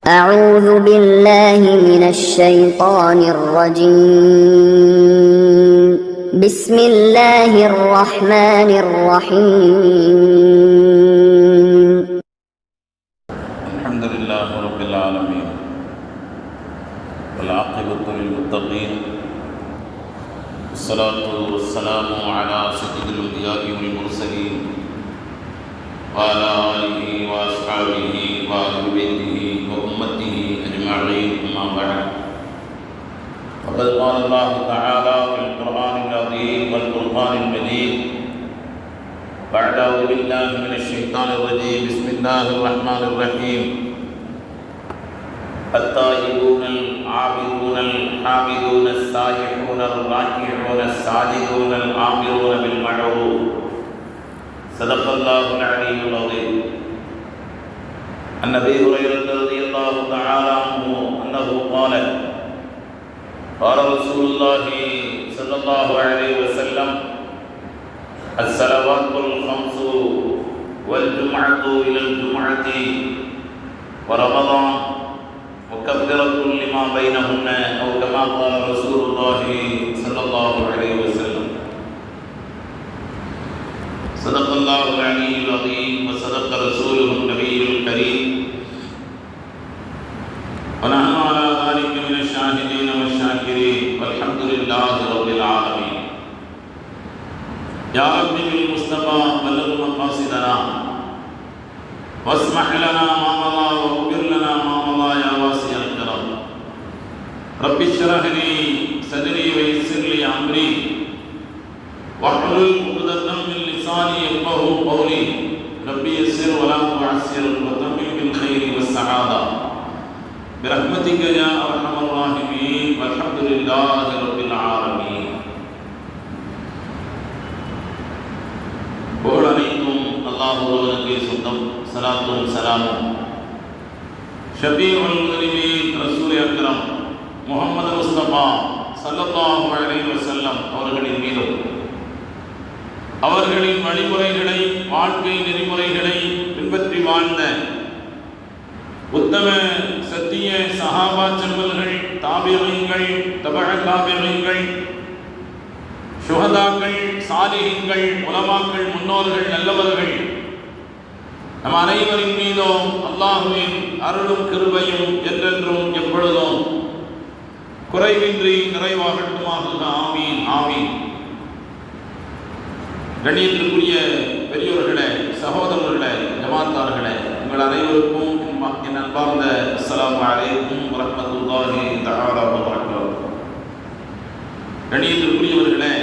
أعوذ بالله من الشيطان الرجيم بسم الله الرحمن الرحيم الحمد لله رب العالمين والعاقبة للمتقين والصلاة والسلام على سيد الأنبياء والمرسلين وعلى آله وأصحابه وأهل بيته وأمته أجمعين أما بعد فقد قال الله تعالى في القرآن العظيم والفرقان المجيد بعد أعوذ بالله من الشيطان الرجيم بسم الله الرحمن الرحيم التائبون العابدون الحامدون السائحون الراكعون الساجدون الآمرون بالمعروف صدق الله العلي العظيم. عن أبي هريرة رضي الله تعالى عنه أنه قال قال رسول الله صلى الله عليه وسلم الصلوات الخمس والجمعة إلى الجمعة ورمضان مكفرة لما بينهن أو كما قال رسول الله صلى الله عليه وسلم. صدق الله العلي العظيم وصدق رسوله النبي الكريم ونحن على ذلك من الشاهدين والشاكرين والحمد لله رب العالمين. يا رب بالمصطفى بلغ مقاصدنا واسمح لنا ما مضى واغفر لنا ما مضى يا واسع الكرم. رب اشرح لي صدري ويسر لي امري واحلل عقدة من لساني يفقهوا قولي. ربي يسر ولا تعسر وتمم بالخير والسعادة برحمتك يا ارحم الراحمين والحمد لله رب العالمين. புகழ் அனைத்தும் அல்லாஹ் ஒருவனுக்கே சொந்தம். ஸலாத்தும் ஸலாமும் ஷபீஉல் முஸ்லிமீன் ரசூல் அக்ரம் முஹம்மது முஸ்தபா ஸல்லல்லாஹு அலைஹி வஸல்லம் அவர்களின் மீதும் அவர்களின் வழிமுறைகளை வாழ்க்கை நெறிமுறைகளை பின்பற்றி வாழ்ந்த உத்தம சத்திய சஹாபா செல்வர்கள், தாபிஈன்கள், தபஅ தாபிஈன்கள், சுஹதாக்கள், சாலிஹீன்கள், உலமாக்கள், முன்னோர்கள், நல்லவர்கள் நம் அனைவரின் மீதும் அல்லாஹ்வின் அருளும் கிருபையும் என்றென்றும் எப்பொழுதும் குறைவின்றி நிறைவாகட்டுமாக. ஆமீன் ஆமீன். கண்ணியத்திற்குரிய பெரியோர்களே, சகோதரர்களே, ஜமாத்தார்களே, உங்கள் அனைவருக்கும் என் அன்பார்ந்த அஸ்ஸலாமு அலைக்கும் வரஹ்மத்துல்லாஹி தஆலா வபரகாத்துஹு. கண்ணியத்திற்குரியவர்களே,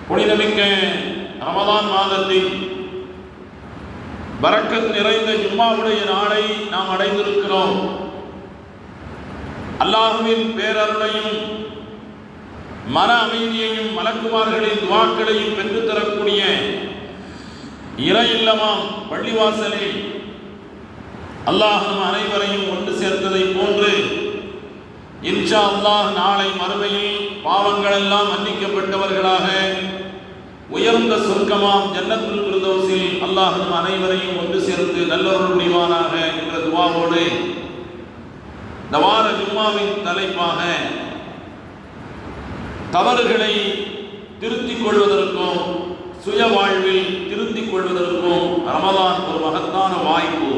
புனிதமிக்க ரமதான் மாதத்தில் பரக்கத் நிறைந்த ஜும்மாவுடைய நாளை நாம் அடைந்திருக்கிறோம். அல்லாஹ்வின் பேரருளையும் மன அமைதியையும் மலக்குமார்களின் துஆக்களையும் பெற்றுத்தரக்கூடிய இறை இல்லமாம் பள்ளிவாசலில் அல்லாஹ் நம் அனைவரையும் ஒன்று சேர்த்ததை போன்று இன்ஷா அல்லாஹ் நாளை மறுமையில் பாவங்கள் எல்லாம் மன்னிக்கப்பட்டவர்களாக உயர்ந்த சொர்க்கமாம் ஜன்னத்துல் ஃபிர்தௌஸில் அல்லாஹ் நம் அனைவரையும் ஒன்று சேர்த்து நல்லொருள் புரிவானாக என்ற துஆவோடு இந்த வார ஜும்மாவின் தலைப்பாக தவறுகளை திருத்திக் கொள்வதற்கும் சுய வாழ்வில் திருத்திக் கொள்வதற்கும் ரமலான் ஒரு மகத்தான வாய்ப்பு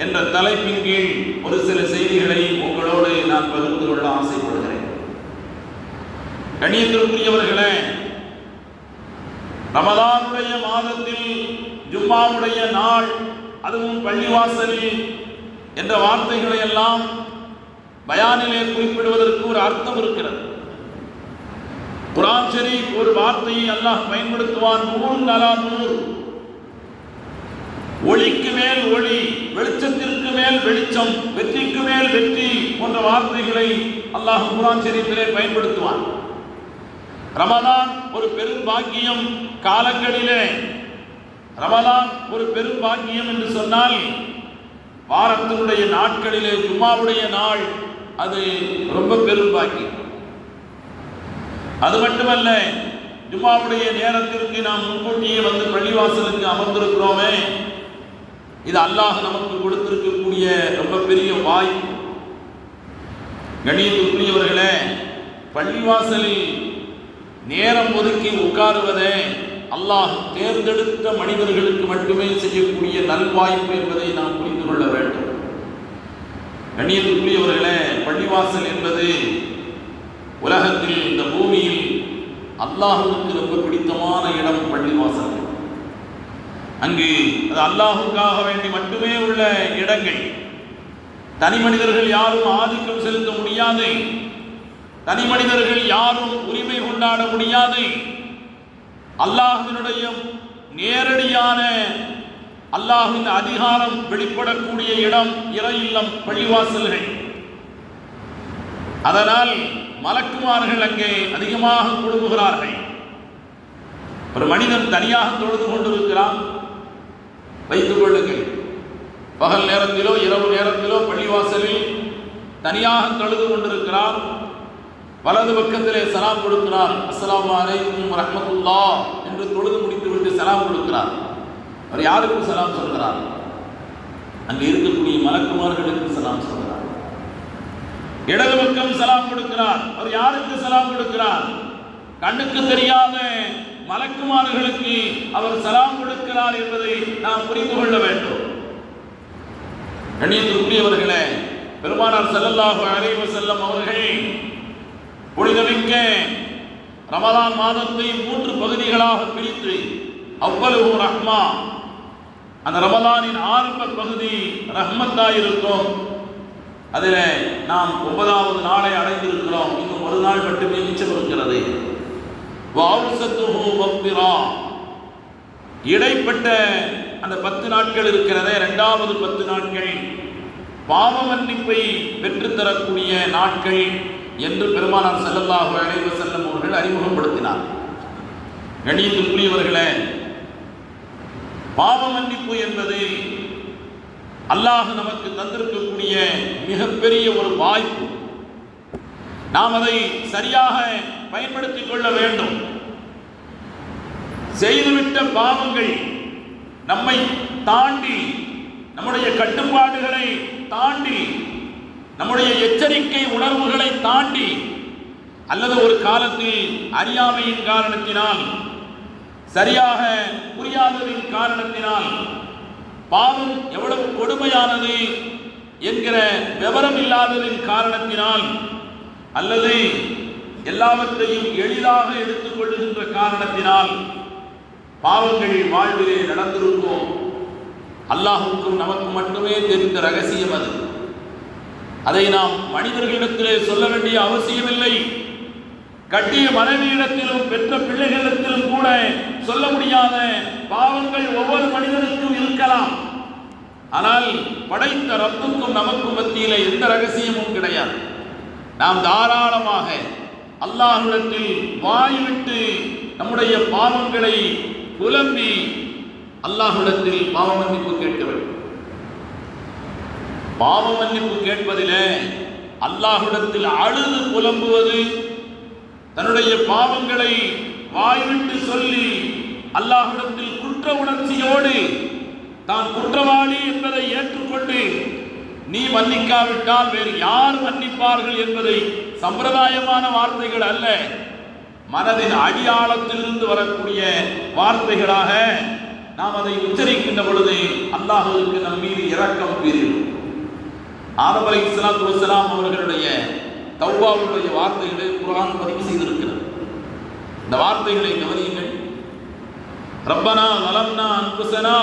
என்ற தலைப்பின் கீழ் ஒரு சில செய்திகளை உங்களோடு நான் பகிர்ந்து கொள்ள ஆசைப்படுகிறேன். கண்ணியத்திற்குரியவர்களே, ரமலானுடைய மாதத்தில் ஜும்மாவுடைய நாள், அதுவும் பள்ளிவாசலில் என்ற வார்த்தைகளை எல்லாம் பயானிலே குறிப்பிடுவதற்கு ஒரு அர்த்தம் இருக்கிறது. குர்ஆன் ஷரீஃப் ஒரு வார்த்தையை அல்லாஹ் பயன்படுத்துவான், நூர் அலா நூர், ஒளிக்கு மேல் ஒளி, வெளிச்சத்திற்கு மேல் வெளிச்சம், வெற்றிக்கு மேல் வெற்றி போன்ற வார்த்தைகளை அல்லாஹ் குர்ஆன் ஷரீஃபிலே பயன்படுத்துவான். ரமலான் ஒரு பெரும் பாக்கியம். காலங்களிலே ரமலான் ஒரு பெரும் பாக்கியம் என்று சொன்னால், வாரத்தினுடைய நாட்களிலே ஜும்மாவுடைய நாள் அது ரொம்ப பெரும் பாக்கியம். அது மட்டுமல்ல, ஜும்மாவுடைய நேரத்திற்கு நாம் முன்கூட்டியே வந்து பள்ளிவாசலுக்கு அமர்ந்திருக்கிறோமே, இது அல்லாஹ் நமக்கு கொடுத்திருக்கக்கூடிய ரொம்ப மிகப்பெரிய வாய்ப்பு. கண்ணியத்துக்குரியவர்களே, பள்ளிவாசலில் நேரம் ஒதுக்கி உட்காருவதே அல்லாஹ் தேர்ந்தெடுத்த மனிதர்களுக்கு மட்டுமே செய்யக்கூடிய நல்வாய்ப்பு என்பதை நாம் புரிந்து கொள்ள வேண்டும். கண்ணியத்துக்குரியவர்களே, பள்ளிவாசல் என்பது உலகத்தில், இந்த பூமியில் அல்லாஹுவுக்கு ரொம்ப பிடித்தமான இடம் பள்ளிவாசல். அங்கு அது அல்லாஹுக்காக வேண்டி மட்டுமே உள்ள இடங்கள். தனி மனிதர்கள் யாரும் ஆதிக்கம் செலுத்த முடியாது, தனி மனிதர்கள் யாரும் உரிமை கொண்டாட முடியாது. அல்லாஹ்வினுடைய நேரடியான அல்லாஹ்வின் அதிகாரம் வெளிப்படக்கூடிய இடம் இறை இல்லம், பள்ளிவாசல்கள். அதனால் மலக்குமார்கள் அங்கே அதிகமாக குழுமுகிறார்கள். ஒரு மனிதன் தனியாக தொழுது கொண்டிருக்கிறான் வைத்துக் கொள்ளுங்கள். பகல் நேரத்திலோ இரவு நேரத்திலோ பள்ளிவாசலில் தனியாக தொழுது கொண்டிருக்கிறார். வலது பக்கத்திலே சலாம் கொடுக்கிறார். அஸ்ஸலாமு அலைக்கும் வரஹ்மத்துல்லாஹ் என்று தொழுது முடித்துவிட்டு சலாம் கொடுக்கிறார். அவர் யாருக்கு சலாம் சொல்கிறார்? அங்கே இருக்கக்கூடிய மலக்குமார்களுக்கு சலாம் சொல்கிறார். இடது பக்கம் சலாம் கொடுக்கிறார். அவர் யாருக்கு சலாம் கொடுக்கிறார்? கண்ணுக்கு தெரியாத மலக்குமார்களுக்கு அவர் சலாம் கொடுக்கிறார் என்பதை நாம் புரிந்து கொள்ள வேண்டும். கண்ணியத்திற்குரியவர்களே, பெருமானார் ஸல்லல்லாஹு அலைஹி வஸல்லம் அவர்கள் புனிதமிக்க ரமலான் மாதத்தை 3 பகுதிகளாக பிரித்து, அவ்வலுஹு ரஹ்மா, அந்த ரமலானின் ஆரம்ப பகுதி ரஹ்மத்தாயிருக்கும். அதில் நாம் 9வது நாளை அடைந்திருக்கிறோம். இன்னும் ஒரு நாள் மட்டுமே மிச்சம் இருக்கிறது. வஅவ்ஸத்துஹு மக்ஃபிரா, இடைப்பட்ட அந்த 10 நாட்கள் இருக்கிறதே, 2வது 10 நாட்கள் பாவ மன்னிப்பை பெற்றுத்தரக்கூடிய நாட்கள் என்று பெருமானார் ஸல்லல்லாஹு அலைஹி வஸல்லம் அவர்கள் அறிமுகப்படுத்தினார். கண்ணியத்திற்குரியவர்களே, பாவ மன்னிப்பு என்பது அல்லாஹ் நமக்கு தந்திருக்கக்கூடிய மிகப்பெரிய ஒரு வாய்ப்பு. நாம் அதை சரியாக பயன்படுத்திக் கொள்ள வேண்டும். செய்துவிட்ட பாவங்கள் நம்மை தாண்டி, நம்முடைய கட்டுப்பாடுகளை தாண்டி, நம்முடைய எச்சரிக்கை உணர்வுகளை தாண்டி, அல்லது ஒரு காலத்தில் அறியாமையின் காரணத்தினால், சரியாக புரியாததின் காரணத்தினால், பாவம் எவ்வளவு கொடுமையானது என்கிற விவரம் இல்லாததின் காரணத்தினால், அல்லது எல்லாவற்றையும் எளிதாக எடுத்துக்கொள்கின்ற காரணத்தினால் பாவங்கள் வாழ்விலே நடந்திருக்கும். அல்லாஹுக்கும் நமக்கு மட்டுமே தெரிந்த ரகசியம் அது. அதை நாம் மனிதர்களிடத்திலே சொல்ல வேண்டிய அவசியமில்லை. கட்டிய மனைவியிடத்திலும் பெற்ற பிள்ளைகளிடத்திலும் கூட சொல்ல முடியாத பாவங்கள் ஒவ்வொரு மனிதனுக்கும் இருக்கலாம். ஆனால் படைத்த ரப்புக்கும் நமக்கும் மத்தியிலே எந்த ரகசியமும் கிடையாது. நாம் தாராளமாக அல்லாஹ்விடத்தில் வாய்விட்டு நம்முடைய பாவங்களை புலம்பி அல்லாஹ்விடத்தில் பாவ மன்னிப்பு கேட்க வேண்டும். பாவ மன்னிப்பு கேட்பதிலே அல்லாஹ்விடத்தில் அழுது புலம்புவது, தன்னுடைய பாவங்களை வாய்விட்டு சொல்லி அல்லாஹ்விடத்தில் குற்ற உணர்ச்சியோடு தான் குற்றவாளி என்பதை ஏற்றுக்கொண்டு, நீ மன்னிக்காவிட்டால் வேறு யார் மன்னிப்பார்கள் என்பதை சம்பிரதாயமான வார்த்தைகள் அல்ல, மனதின் அடியாளத்திலிருந்து வரக்கூடிய வார்த்தைகளாக நாம் அதை உச்சரிக்கின்ற பொழுது அல்லாஹ்வுக்கு நம் மீது இரக்கம் பெறும். ஆதம் அலைஹிஸ்ஸலாத்து வஸ்ஸலாம் அவர்களுடைய தௌபாவுடைய வார்த்தைகளை குர்ஆன் பதிவு செய்திருக்கிறது. இந்த வார்த்தைகளை கவனியுங்கள். ரப்பனா ஸலம்னா அன்ஃபுஸனா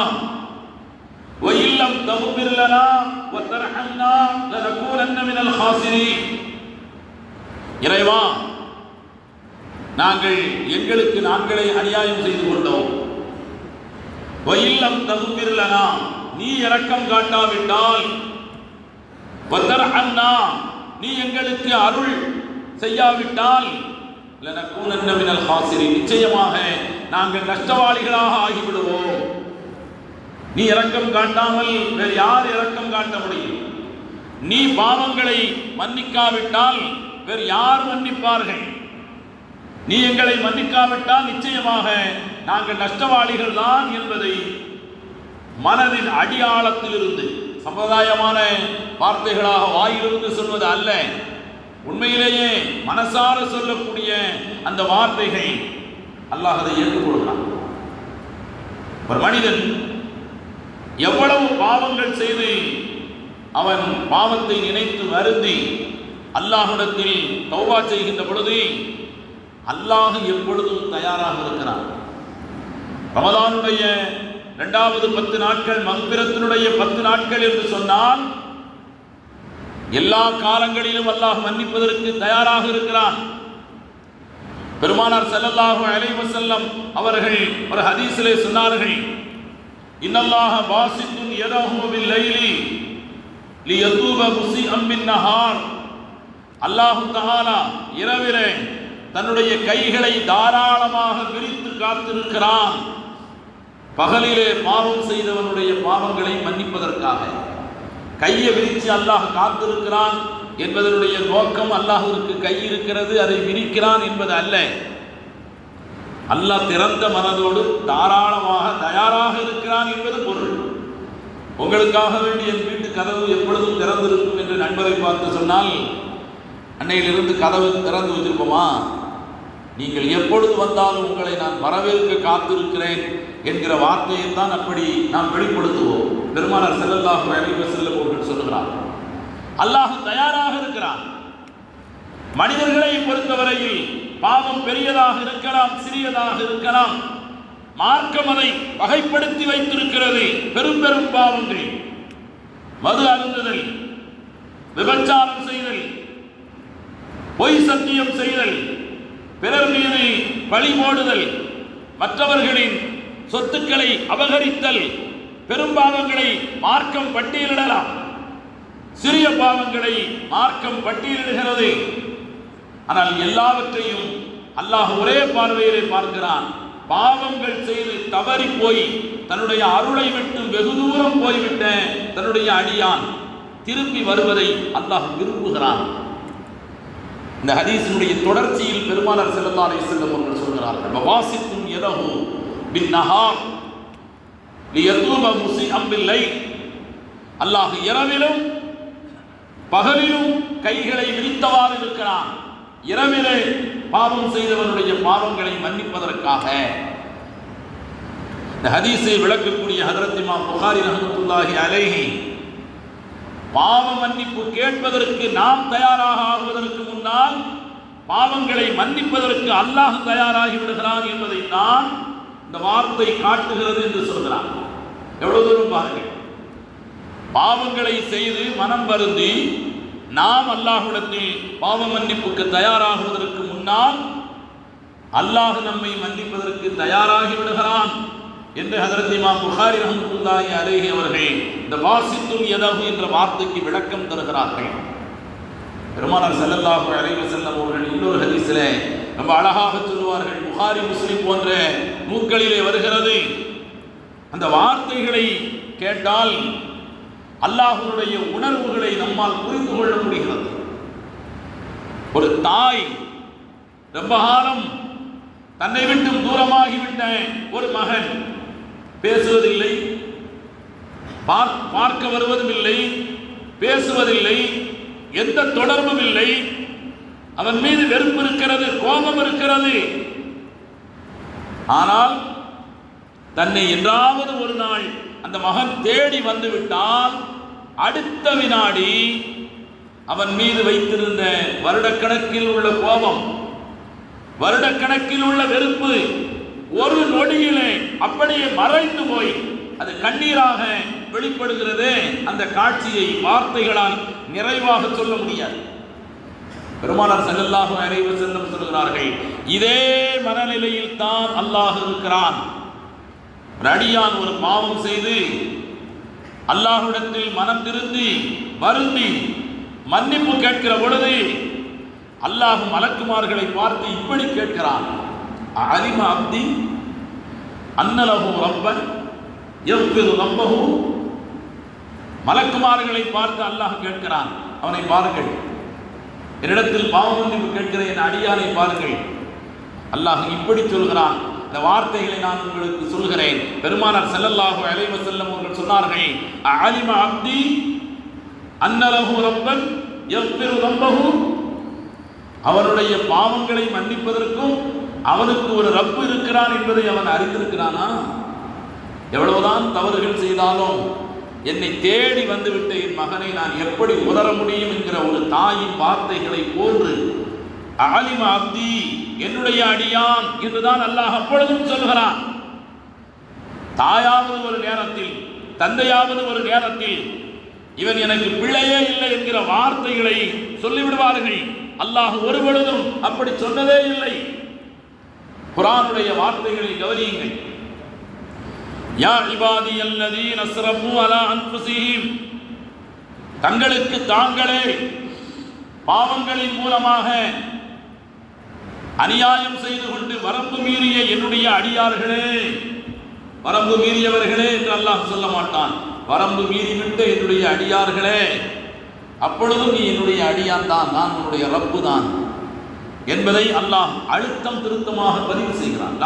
வ இல்லம் தக்ஃபிர் லனா வ தர்ஹம்னா லனகூனன்ன மினல் ஹாஸிரீன். இறைவா, நாங்கள் எங்களுக்கு நாங்களே அநியாயம் செய்து கொண்டோம். வ இல்லம் தக்ஃபிர் லனா, நீ இரக்கம் காட்டாவிட்டால், வ தர்ஹம்னா, நீ எங்களுக்கு அருள் செய்யாவிட்டால், லனகூனன்ன மினல் ஹாஸிரீன், நிச்சயமாக நாங்கள் நஷ்டவாளிகளாக ஆகிவிடுவோம். நீ இரக்கம் காட்டாமல் வேறு யார் இரக்கம் காட்ட முடியும்? நீ பாவங்களை மன்னிக்காவிட்டால் வேறு யார் மன்னிப்பார்கள்? நீ எங்களை மன்னிக்காவிட்டால் நிச்சயமாக நாங்கள் நஷ்டவாளிகள் தான் என்பதை மனதின் அடியாளத்திலிருந்து, சம்பிரதாயமான வார்த்தைகளாக வாயிலிருந்து சொல்வது அல்ல, உண்மையிலேயே மனசார சொல்லக்கூடிய அந்த வார்த்தைகள். அல்லாஹ் அதை ஏற்றுக்கொள்கிறான். ஒரு மனிதன் எவ்வளவு பாவங்கள் செய்து அவன் பாவத்தை நினைத்து வருந்தி அல்லாஹ்விடத்தில் தௌபா செய்கின்ற பொழுது அல்லாஹ் எப்பொழுதும் தயாராக இருக்கிறான். ரமலானுடைய 2வது 10 நாட்கள் மக்பிரத்தினுடைய 10 நாட்கள் என்று சொன்னால் எல்லா காலங்களிலும் அல்லாஹ் மன்னிப்பதற்கு தயாராக இருக்கிறான். பெருமானார் ஸல்லல்லாஹு அலைஹி வஸல்லம் அவர்கள் ஒரு ஹதீஸிலே சொன்னார்கள், இன்னல்லாஹ வாசித்துன் யதஹு பில் லைலி லியதூப முஸிஅம் பின் நஹார். அல்லாஹ் தஆலா இரவிலே தன்னுடைய கைகளை தாராளமாக விரித்து காத்திருக்கிறான், பகலிலே பாவம் செய்தவனுடைய பாவங்களை மன்னிப்பதற்காக. கையை விரித்து அல்லாஹ் காத்திருக்கிறான் என்பதனுடைய நோக்கம் அல்லாஹ்விற்கு கை இருக்கிறது, அதை விரிக்கிறான் என்பது அல்ல. அல்லாஹ் திறந்த மனதோடு தாராளமாக தயாராக இருக்கிறான் என்பது பொருள். உங்களுக்காக வேண்டி என் வீட்டு கதவு எப்பொழுதும் திறந்திருக்கும் என்று நண்பரை பார்த்து சொன்னால் அன்னையிலிருந்து கதவு திறந்து வச்சிருப்போமா? நீங்கள் எப்பொழுது வந்தாலும் உங்களை நான் வரவேற்க காத்திருக்கிறேன் என்கிற வார்த்தையை தான் அப்படி நாம் வெளிப்படுத்துவோம். பெருமானார் ஸல்லல்லாஹு அலைஹி வஸல்லம் அவர்கள் சொல்கிறார், அல்லாஹ் தயாராக இருக்கிறான். மனிதர்களை பொறுத்தவரையில் பாவம் பெரியதாக இருக்கலாம், சிறியதாக இருக்கலாம். மார்க்கம் அதை வகைப்படுத்தி வைத்திருக்கிறது. பெரும் பெரும் பாவங்கள், மது அருந்துதல், விபச்சாரம் செய்தல், பொய் சத்தியம் செய்தல், பிறர் மீது பழி போடுதல், மற்றவர்களின் சொத்துக்களை அபகரித்தல், பெரும் பாவங்களை மார்க்கம் பட்டியலிடலாம். சிறிய பாவங்களை மார்க்கம் பட்டியலிடுகிறது. ஆனால் எல்லாவற்றையும் அல்லாஹ் ஒரே பார்வையிலே பார்க்கிறான். பாவங்கள் செய்து தவறி போய் தன்னுடைய அருளை விட்டு வெகு தூரம் போய்விட்ட தன்னுடைய அடியான் திரும்பி வருவதை அல்லாஹ் விரும்புகிறான். இந்த ஹதீஸினுடைய தொடர்ச்சியில் பெருமானார் ஸல்லல்லாஹு அலைஹி வஸல்லம் அவர்கள் சொல்கிறார்கள், வவாசித்தும் யதஹு பின் நஹார் லியதூப முஸிஅம் பில் லைல். அல்லாஹ் இரவிலும் பகலிலும் கைகளை விரித்தவாறு இருக்கிறான். இரவிலே பாவம் செய்தவனுடைய பாவங்களை மன்னிப்பதற்காக. இந்த ஹதீஸை விளக்கக்கூடிய ஹஜ்ரத் இமாம் புகாரி ரஹ்மத்துல்லாஹி அலைஹி, பாவ மன்னிப்பு கேட்பதற்கு நாம் தயாராக ஆகுவதற்கு முன்னால் பாவங்களை மன்னிப்பதற்கு அல்லாஹ் தயாராகி விடுகிறான் என்பதை தான் இந்த வார்த்தை காட்டுகிறது என்று சொல்கிறான். எவ்வளவு தூரம் பாருங்கள். பாவங்களை செய்து மனம் வருந்தி நாம் அல்லாஹ்விடத்தில் பாவ மன்னிப்புக்கு தயாராகுவதற்கு முன்னால் அல்லாஹ் நம்மை மன்னிப்பதற்கு தயாராகி விடுகிறான் என்று ஹஜ்ரத் இமாம் புகாரி ரஹ்மத்துல்லாஹி அலைஹி அவர்கள் இந்த வாசித்தும் யதஹு என்ற வார்த்தைக்கு விளக்கம் தருகிறார்கள். பெருமானார் ஸல்லல்லாஹு அலைஹி வஸல்லம் அவர்கள் இன்னொரு ஹதீஸிலே ரொம்ப அழகாக சொல்வார்கள். புகாரி முஸ்லிம் போன்ற நூல்களிலே வருகிறது. அந்த வார்த்தைகளை கேட்டால் அல்லாஹ்வுடைய உணர்வுகளை நம்மால் புரிந்து கொள்ள முடிகிறது. ஒரு தாய் ரொம்ப காலம் தன்னை விட்டும் தூரமாகிவிட்ட ஒரு மகன் பேசுவதில்லை, பார்க்க வருவதும் இல்லை, பேசுவதில்லை, எந்த தொடர்பும் இல்லை. அவன் மீது வெறுப்பு இருக்கிறது, கோபம் இருக்கிறது. ஆனால் தன்னை என்றாவது ஒரு நாள் அந்த மகன் தேடி வந்து விட்டால் அடுத்த வினாடி அவன் மீது வைத்திருந்த வருடக்கணக்கில் உள்ள கோபம், வருடக்கணக்கில் உள்ள வெறுப்பு ஒரு நொடியிலே அப்படியே மறைந்து போய் அது கண்ணீராக வெளிப்படுகிறது. அந்த காட்சியை வார்த்தைகளால் நிறைவாக சொல்ல முடியாது. பெருமானார் ஸல்லல்லாஹு அலைஹி வஸல்லம் சொல்கிறார்கள், இதே மனநிலையில் தான் அல்லாஹ் இருக்கிறான். அடியான் ஒரு பாவம் செய்து அல்லாஹ்விடத்தில் மனம் திருந்தி வருந்தி மன்னிப்பு கேட்கிற பொழுது அல்லாஹ் மலக்குமார்களை பார்த்து இப்படி கேட்கிறான், அலிம அப்தி அன்னலஹு ரப்பன் யஃபிரு ரப்பஹு. மலக்குமார்களை பார்த்து அல்லாஹ் கேட்கிறான், அவனை பாருங்கள், என்னிடத்தில் பாவ மன்னிப்பு கேட்கிற என் அடியானை பாருங்கள். அல்லாஹ் இப்படி சொல்கிறான், இந்த வார்த்தைகளை நான் உங்களுக்கு சொல்கிறேன். பெருமானார் ஸல்லல்லாஹு அலைஹி வஸல்லம் அவர்கள் சொன்னார்கள், அலிம அப்தி அன்னலஹு ரப்பன் யக்ஃபிரு தம்பஹு, அவனுடைய பாவங்களை மன்னிப்பதற்கும் அவனுக்கு ஒரு ரப்பு இருக்கிறான் என்பதை அவன் அறிந்திருக்கிறானா? எவ்வளவுதான் தவறுகள் செய்தாலும் என்னை தேடி வந்துவிட்ட என் மகனை நான் எப்படி உதற முடியும் என்கிற ஒரு தாயின் வார்த்தைகளை போன்று அலிம அப்தி, என்னுடைய அடியான் என்றுதான் அல்லாஹ் அப்பொழுதும் சொல்கிறான். தாயாவது ஒரு நேரத்தில், தந்தையாவது ஒரு நேரத்தில் இவன் எனக்கு பிள்ளையே இல்லை என்கிற வார்த்தைகளை சொல்லிவிடுவார்கள். அல்லாஹ் ஒரு பொழுதும் அப்படி சொன்னதே இல்லை. குர்ஆனுடைய வார்த்தைகளை கவனியுங்கள். யா இபாதி அல்லதீன அஸ்ரஃபு அலா அன்ஃபுஸிஹிம், தங்களுக்கு தாங்களே பாவங்களின் மூலமாக அநியாயம் செய்து கொண்டு வரம்பு மீறிய என்னுடைய அடியார்களே, வரம்பு மீறியவர்களே என்று அல்லாஹ் சொல்ல மாட்டான். வரம்பு மீறிவிட்டு என்னுடைய அடியார்களே, அப்பொழுதும் நீ என்னுடைய அடியான் தான், நான் உன்னுடைய ரப்பு தான் என்பதை அல்லாஹ் அழுத்தம் திருத்தமாக பதிவு செய்கிறான்.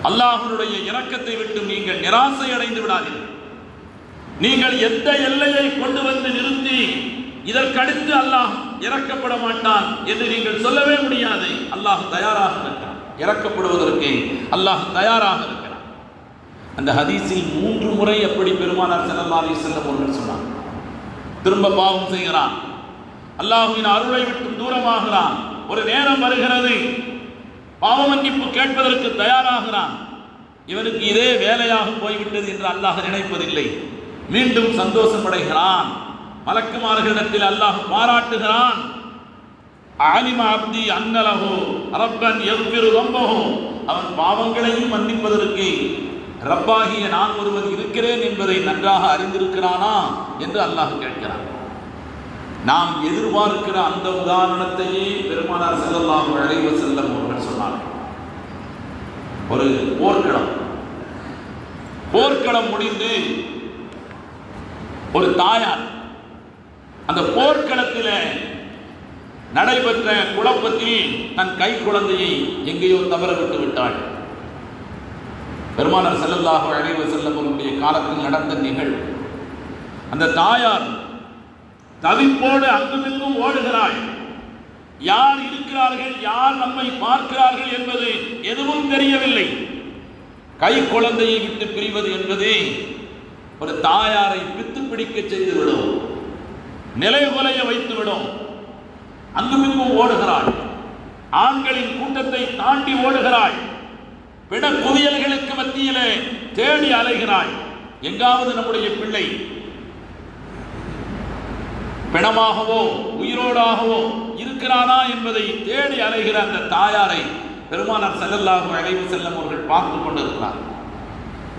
அல்லாஹ்வுடைய இரக்கத்தை விட்டு நீங்கள் நிராசை அடைந்து விடாதீர்கள். நீங்கள் எந்த எல்லையை கொண்டு வந்து நிறுத்தி இதற்கடுத்து அல்லாஹ் இறக்கப்பட மாட்டான் என்று நீங்கள் சொல்லவே முடியாது. அல்லாஹ் தயாராக இருக்கிறான், இறக்கப்படுவதற்கு அல்லாஹ் தயாராக இருக்கிறான். அந்த ஹதீஸில் 3 முறை அப்படி பெருமானார் ஸல்லல்லாஹு அலைஹி வஸல்லம் அவர்கள் சொன்னார். திரும்ப பாவம் செய்கிறான், அல்லாஹ்வின் அருளை விட்டு தூரமாகிறான். ஒரு நேரம் வருகிறது, பாவ மன்னிப்பு கேட்பதற்கு தயாராகிறான். இவனுக்கு இதே வேலையாக போய்விட்டது என்று அல்லாஹ் நினைப்பதில்லை. மீண்டும் சந்தோஷமடைகிறான். மலக்குமார்களிடத்தில் அல்லாஹ் பாராட்டுகிறான். அலிம அப்தி அன்னலஹு ரப்பன் யக்ஃபிரு தம்பஹு, அவன் பாவங்களையும் மன்னிப்பதற்கு ரப்பாகிய நான் ஒருவன் இருக்கிறேன் என்பதை நன்றாக அறிந்திருக்கிறானா என்று அல்லாஹ் கேட்கிறான். நாம் எதிர்பார்க்கிற அந்த உதாரணத்தையே பெருமானார் ஸல்லல்லாஹு அலைஹி வஸல்லம் அவர்கள் சொன்னார்கள். ஒரு போர்க்களம் முடிந்து ஒரு தாயார் அந்த போர்க்களத்தில் நடைபெற்ற குழப்பத்தில் தன் கை குழந்தையை எங்கேயோ தவற விட்டு விட்டாள். பெருமானார் ஸல்லல்லாஹு அலைஹி வஸல்லம் அவருடைய காலத்தில் நடந்த நிகழ்வு. அந்த தாயார் தவிப்போடு அங்குமிங்கும் ஓடுகிறாள். யார் இருக்கிறார்கள், யார் நம்மை பார்க்கிறார்கள் என்பது எதுவும் தெரியவில்லை. கை குழந்தையை விட்டு பிரிவது என்பது ஒரு தாயாரை பித்து பிடிக்க செய்துவிடும், நிலைகுலைய வைத்துவிடும். அங்குமிங்கும் ஓடுகிறாள். ஆண்களின் கூட்டத்தை தாண்டி ஓடுகிறாள். பிட குவியல்களுக்கு மத்தியிலே தேடி அலைகிறாள். எங்காவது நம்முடைய பிள்ளை பிணமாகவோ உயிரோடாகவோ இருக்கிறானா என்பதை தேடி அலைகிற அந்த தாயாரை பெருமானார் ஸல்லல்லாஹு அலைஹி வஸல்லம் அவர்கள் பார்த்து கொண்டிருக்கிறார்.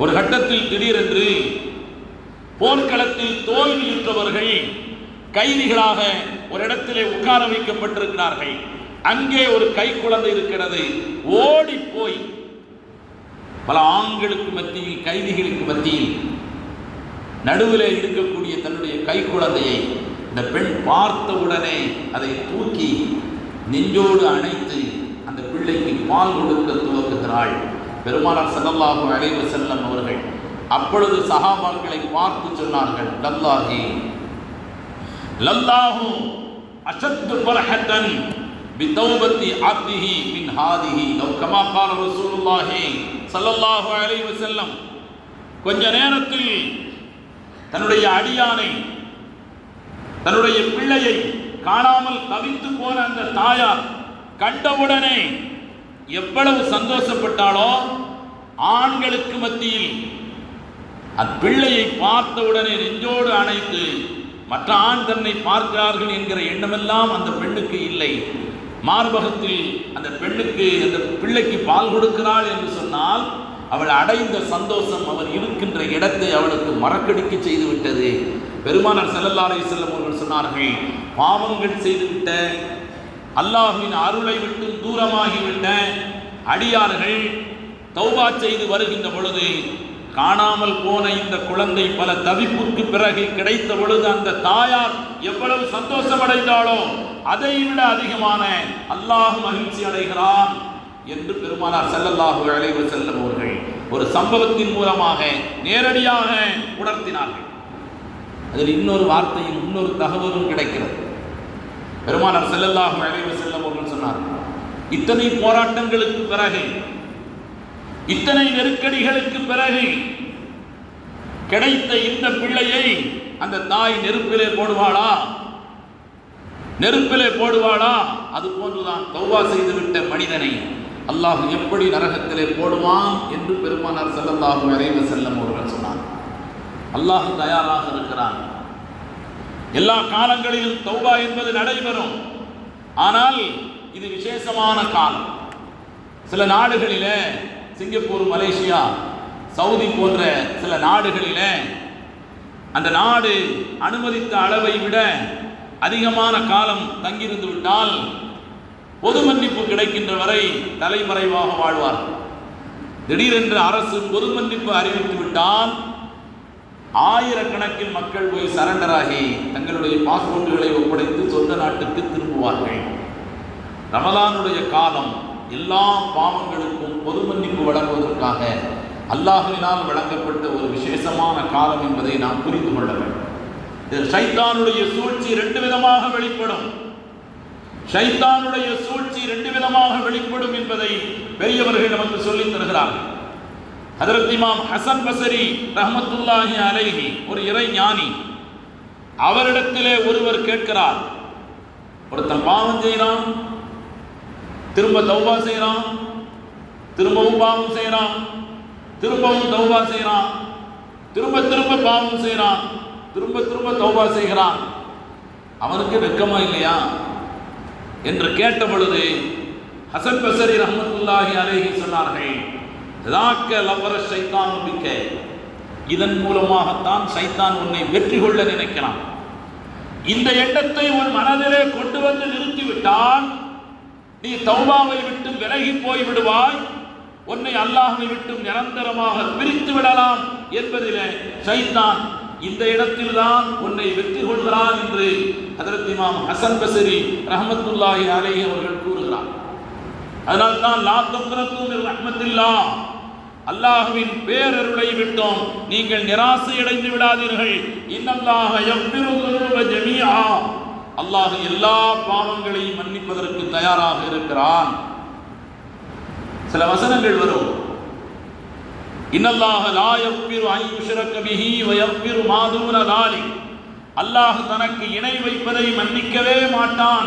ஒரு கட்டத்தில் திடீரென்று போர்க்களத்தில் தோல்வியுற்றவர்கள் கைதிகளாக ஒரு இடத்திலே உட்கார வைக்கப்பட்டிருக்கிறார்கள். அங்கே ஒரு கை குழந்தை இருக்கிறது. ஓடி போய் பல ஆண்களுக்கு மத்தியில், கைதிகளுக்கு மத்தியில் நடுவிலே இருக்கக்கூடிய தன்னுடைய கை குழந்தையை இந்த பெண் பார்த்தவுடனே அதை தூக்கி நெஞ்சோடு அணைத்து அந்த பிள்ளைக்கு பால் கொடுக்க துவக்குகிறாள். பெருமானார் ஸல்லல்லாஹு அலைஹி வஸல்லம் அவர்கள் அப்பொழுது சஹாபாக்களை பார்த்து சொன்னார்கள், லல்லாஹு அஷத்து ஃபர்ஹத்தன் பிதௌபத்தி அப்திஹி மின் ஹாதிஹி லவ் கமா கால ரசூலுல்லாஹி ஸல்லல்லாஹு அலைஹி வஸல்லம். கொஞ்ச நேரத்தில் தன்னுடைய அடியானை, தன்னுடைய பிள்ளையை காணாமல் தவித்து போன அந்த தாயார் கண்டவுடனே எவ்வளவு சந்தோஷப்பட்டாலோ, ஆண்களுக்கு மத்தியில் அப்பிள்ளையை பார்த்தவுடனே நெஞ்சோடு அணைத்து மற்ற ஆண் தன்னை பார்க்கிறார்கள் என்கிற எண்ணமெல்லாம் அந்த பெண்ணுக்கு இல்லை. மார்பகத்தில் அந்த பெண்ணுக்கு, அந்த பிள்ளைக்கு பால் கொடுக்கிறாள் என்று சொன்னால் அவள் அடைந்த சந்தோஷம் அவன் இருக்கின்ற இடத்தை அவளுக்கு மறக்கடிக்க செய்து விட்டது. பெருமானார் ஸல்லல்லாஹு அலைஹி வஸல்லம் அவர்கள் சொன்னார்கள், பாவங்கள் செய்துவிட்ட, அல்லாஹ்வின் அருளை விட்டு தூரமாகிவிட்ட அடியார்கள் தௌபா செய்து வருகின்ற பொழுது காணாமல் போன இந்த குழந்தை பல தவிப்புக்கு பிறகு கிடைத்த பொழுது அந்த தாயார் எவ்வளவு சந்தோஷம் அடைந்தாளோ அதை விட அதிகமான அல்லாஹ் மகிழ்ச்சி அடைகிறான் என்று பெருமானார் ஸல்லல்லாஹு அலைஹி வஸல்லம் அவர்கள் ஒரு சம்பவத்தின் மூலமாக நேரடியாக உணர்த்தினார்கள். அதில் இன்னொரு வார்த்தையும் இன்னொரு தகவலும் கிடைக்கிறது. பெருமானார் ஸல்லல்லாஹு அலைஹி வஸல்லம் அவர்கள் சொன்னார்கள், இத்தனை போராட்டங்களுக்கு பிறகு, இத்தனை நெருக்கடிகளுக்கு பிறகு கிடைத்த இந்த பிள்ளையை அந்த தாய் நெருப்பிலே போடுவாளா? நெருப்பிலே போடுவாளா? அது போன்றுதான் தௌபா செய்துவிட்ட மனிதனை அல்லாஹ் எப்படி நரகத்திலே போடுவான் என்று பெருமானார் ஸல்லல்லாஹு அலைஹி வஸல்லம் அவர்கள் சொன்னார். அல்லாஹ் தயாராக இருக்கிறான். எல்லா காலங்களிலும் தௌபா என்பது நடைபெறும். ஆனால் இது விசேஷமான காலம். சில நாடுகளிலே, சிங்கப்பூர், மலேசியா, சவுதி போன்ற சில நாடுகளிலே அந்த நாடு அனுமதித்த அளவை விட அதிகமான காலம் தங்கியிருந்து விட்டால் பொது மன்னிப்பு கிடைக்கின்ற வரை தலைமறைவாக வாழ்வார்கள். திடீரென்று அரசு பொது மன்னிப்பு அறிவித்து விட்டால் ஆயிரக்கணக்கில் மக்கள் போய் சரண்டராகி தங்களுடைய பாஸ்போர்ட்டுகளை ஒப்படைத்து சொந்த நாட்டுக்கு திரும்புவார்கள். ரமலானுடைய காலம் எல்லா பாவங்களுக்கும் பொது மன்னிப்பு வழங்குவதற்காக அல்லாஹ்வினால் வழங்கப்பட்ட ஒரு விசேஷமான காலம் என்பதை நாம் புரிந்து கொள்ள வேண்டும். ஷைத்தானுடைய சூழ்ச்சி ரெண்டு விதமாக வெளிப்படும். ஷைத்தானுடைய சூழ்ச்சி ரெண்டு விதமாக வெளிப்படும் என்பதை பெரியவர்கள் நமக்கு சொல்லித் தருகிறார்கள். ஹஜ்ரத் இமாம் ஹசன் பஸரி ரஹ்மத்துல்லாஹி அலைஹி ஒரு இறை ஞானி. அவரிடத்திலே ஒருவர் கேட்கிறார், ஒருத்தன் பாவம் செய்யறான், திரும்ப தௌபா செய்யறான், திரும்பவும் பாவம் செய்யறான், திரும்பவும் தௌபா செய்யறான், திரும்ப திரும்ப பாவம் செய்யறான், திரும்ப திரும்ப தௌபா செய்கிறான், அவனுக்கு வெட்கமா இல்லையா என்று கேட்ட பொழுது ஹசன் பஸரி ரஹ்மத்துல்லாஹி அலைஹி சொன்னார்கள், இதன் மூலமாகத்தான் சைத்தான் உன்னை வெற்றி கொள்ள நினைக்கிறான். இந்த எண்ணத்தை உன் மனதிலே கொண்டு வந்து நிறுத்திவிட்டால் நீ தௌபாவை விட்டு விலகி போய் விடுவாய், உன்னை அல்லாஹ்வை விட்டு நிரந்தரமாக பிரித்து விடலாம் என்பதிலே சைத்தான் இந்த இடத்தில்தான் உன்னை வெற்றி கொள்கிறான் என்று ஹஜ்ரத் இமாம் ஹசன் பஸரி ரஹ்மத்துல்லாஹி அலைஹி அவர்கள் கூறுகிறார். அதனால்தான் லா தக்னது மின் ரஹ்மத்தில்லாஹ், அல்லாஹ்வின் பேரருளை விட்டோம் நீங்கள் நிராசை அடைந்து விடாதீர்கள். இன்னல்லாஹ யக்ஃபிரு ஸுனூப ஜமீஆ, அல்லாஹ் எல்லா பாவங்களையும் மன்னிப்பதற்கு தயாராக இருக்கிறான். சில வசனங்கள் வரும், இன்னல்லாஹ லா யக்ஃபிரு அன் யுஷ்ரக பிஹி வ யக்ஃபிரு மா தூன ஸாலிக், அல்லாஹ் தனக்கு இணை வைப்பதை மன்னிக்கவே மாட்டான்,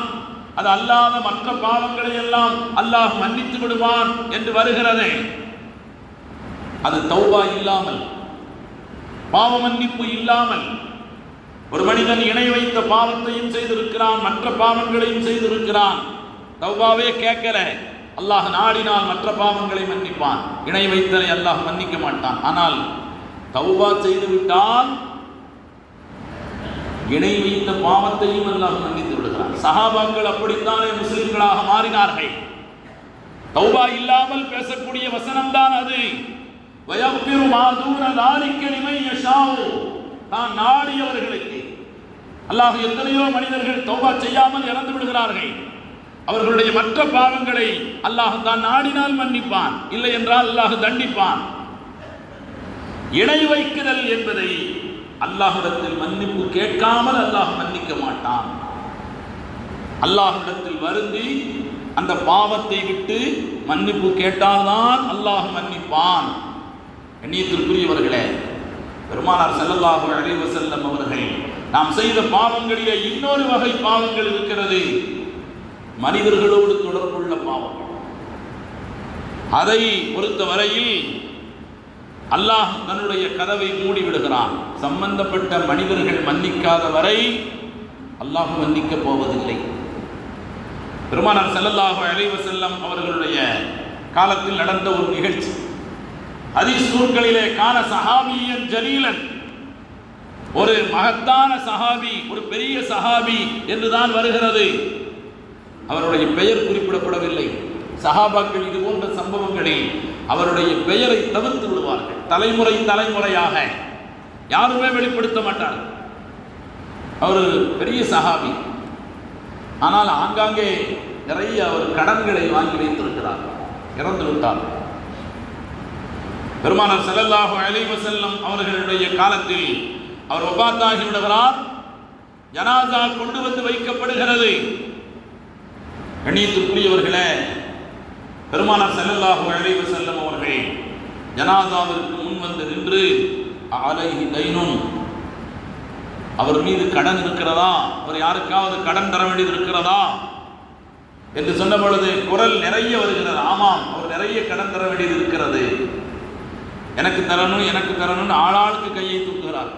அது அல்லாத மற்ற பாவங்களை எல்லாம் அல்லாஹ் மன்னித்து விடுவான் என்று வருகிறதே. அது தௌபா இல்லாமல், பாவ மன்னிப்பு இல்லாமல் ஒரு மனிதன் இணை வைத்த பாவத்தையும் செய்திருக்கிறான், மற்ற பாவங்களையும் செய்திருக்கிறான், தௌபாவே கேட்கல, அல்லாஹ் நாடினால் மற்ற பாவங்களை மன்னிப்பான், இணை வைத்தலை அல்லாஹ் மன்னிக்க மாட்டான். ஆனால் தௌபா செய்து விட்டால் இணை வைத்த பாவத்தையும் அல்லாஹ் மன்னித்து விடுகிறான். சஹாபாக்கள் அப்படித்தானே முஸ்லிம்களாக மாறினார்கள். தௌபா இல்லாமல் பேசக்கூடிய வசனம் தான் அது. வயக்ஃபிரு மா தூன ஸாலிக லிமன் யஷாஉ, தான் நாடியவர்களுக்கு. அல்லாஹ் எத்தனையோ மனிதர்கள் தௌபா செய்யாமல் இறந்து விடுகிறார்கள். அவர்களுடைய மற்ற பாவங்களை அல்லாஹ் தான் நாடினால் மன்னிப்பான், இல்லை என்றால் அல்லாஹ் தண்டிப்பான். இணை வைக்குதல் என்பதை அல்லாஹ்விடத்தில் மன்னிப்பு கேட்காமல் அல்லாஹ் மன்னிக்க மாட்டான். அல்லாஹ்விடத்தில் வருந்தி அந்த பாவத்தை விட்டு மன்னிப்பு கேட்டால்தான் அல்லாஹ் மன்னிப்பான். கண்ணியத்திற்குரியவர்களே, பெருமானார் ஸல்லல்லாஹு அலைஹி வஸல்லம் அவர்கள் நாம் செய்த பாவங்களிலே இன்னொரு வகை பாவங்கள் இருக்கிறது, மனிதர்களோடு தொடர்புள்ள பாவம். அதை பொறுத்தவரையில் அல்லாஹ் தன்னுடைய கதவை மூடிவிடுகிறான். சம்பந்தப்பட்ட மனிதர்கள் மன்னிக்காத வரை அல்லாஹ் மன்னிக்க போவதில்லை. பெருமானார் ஸல்லல்லாஹு அலைஹி வஸல்லம் அவர்களுடைய காலத்தில் நடந்த ஒரு நிகழ்ச்சி, ஹதீஸ் நூல்களிலே கான சஹாபியன் ஜலீலன், ஒரு மகத்தான சஹாபி, ஒரு பெரிய சஹாபி என்றுதான் வருகிறது, அவருடைய பெயர் குறிப்பிடப்படவில்லை. சஹாபாக்கள் இது போன்ற சம்பவங்களில் அவருடைய பெயரை தவிர்த்து விடுவார்கள். தலைமுறை தலைமுறையாக யாருமே வெளிப்படுத்த மாட்டார். அவர் பெரிய சஹாபி, ஆனால் ஆங்காங்கே நிறைய அவர் கடன்களை வாங்கி வைத்திருக்கிறார். இறந்து விட்டார். பெருமானார் ஸல்லல்லாஹு அலைஹி வஸல்லம் அவர்களுடைய காலத்தில் அவர் வஃபாத்தாகி விடுகிறார். ஜனாஸா கொண்டு வந்து வைக்கப்படுகிறது. கண்ணியத்துக்குரியவர்களே, பெருமானார் ஸல்லல்லாஹு அலைஹி வஸல்லம் அவர்கள் ஜனாஸாவிற்கு முன் வந்து நின்று அலைஹி தைனுன், அவர் மீது கடன் இருக்கிறதா, அவர் யாருக்காவது கடன் தர வேண்டியது இருக்கிறதா என்று சொன்ன பொழுது குரல் நிறைய வருகிறது. ஆமாம், அவர் நிறைய கடன் தர வேண்டியது இருக்கிறது, எனக்கு தரணும் எனக்கு தரணும்னு ஆளாளுக்கு கையை தூக்குகிறார்.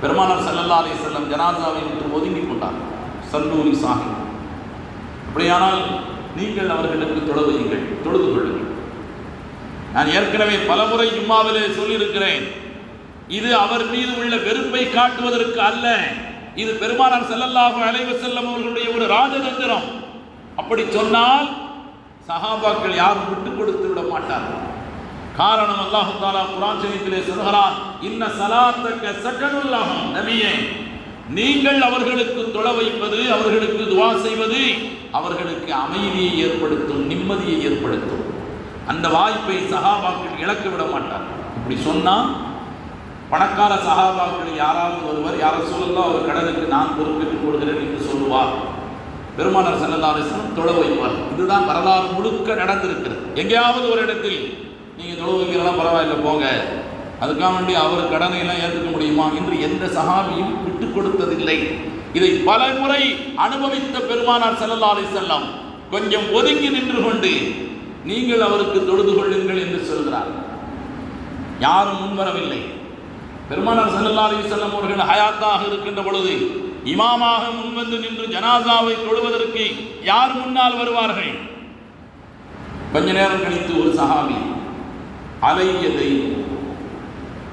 பெருமானார் ஸல்லல்லாஹு அலைஹி வஸல்லம் ஜனாஸாவை விட்டு ஒதுங்கி கொண்டார். சல்லூரி சாஹிப், அப்படியானால் நீங்கள் அவர்களுக்கு தொழுவையுங்கள், தொழுது கொள்ளுங்கள். நான் ஏற்கனவே பலமுறை ஜும்மாவிலே சொல்லியிருக்கிறேன், இது அவர் மீது உள்ள வெறுப்பை காட்டுவதற்கு அல்ல, இது பெருமானார் ஸல்லல்லாஹு அலைஹி வஸல்லம் அவர்களுடைய ஒரு ராஜதந்திரம். அப்படி சொன்னால் சஹாபாக்கள் யாரும் விட்டுக் கொடுத்து விட மாட்டார்கள். காரணம், அல்லாஹ் தஆலா குர்ஆன் ஷரீஃபிலே சொல்கிறான், இன்ன ஸலாத்தக ஸகனுல் லஹும், நபியே நீங்கள் அவர்களுக்கு தொழ வைப்பது, அவர்களுக்கு துஆ செய்வது அவர்களுக்கு அமைதியை ஏற்படுத்தும், நிம்மதியை ஏற்படுத்தும். அந்த வாய்ப்பை சஹாபாக்கள் இழக்க விட மாட்டார்கள். இப்படி சொன்னா பணக்கார சஹாபாக்கள் யாராவது ஒருவர், யார சொல்லலாம், ஒரு கடனுக்கு நான் பொறுப்பேற்றுக் கொள்கிறேன் என்று சொல்லுவார். பெருமானார் ஸல்லல்லாஹு அலைஹி வஸல்லம் தொழ வைப்பார். இதுதான் வரலாறு முழுக்க நடந்திருக்கிறது. எங்கேயாவது ஒரு இடத்தில் நீங்கள் தொழ வைக்கிறதெல்லாம் பரவாயில்லை போங்க, அதுக்காக வேண்டி அவர் கடனை எல்லாம் ஏற்றுக்க முடியுமா என்று எந்த சஹாபியும் விட்டுக் கொடுத்ததில்லை. இதை பல முறை அனுபவித்த பெருமானார் ஸல்லல்லாஹு அலைஹி வஸல்லம் கொஞ்சம் ஒதுங்கி நின்று கொண்டு நீங்கள் அவருக்கு தொழுது கொள்ளுங்கள் என்று சொல்கிறார். யாரும் முன்வரவில்லை. பெருமானார் ஸல்லல்லாஹு அலைஹி வஸல்லம் அவர்கள் ஹயாத்தாக இருக்கின்ற பொழுது இமாமாக முன்வந்து நின்று ஜனாஸாவை தொழுவதற்கு யார் முன்னால் வருவார்கள்? கொஞ்ச நேரம் கழித்து ஒரு சஹாபி, அலையதை,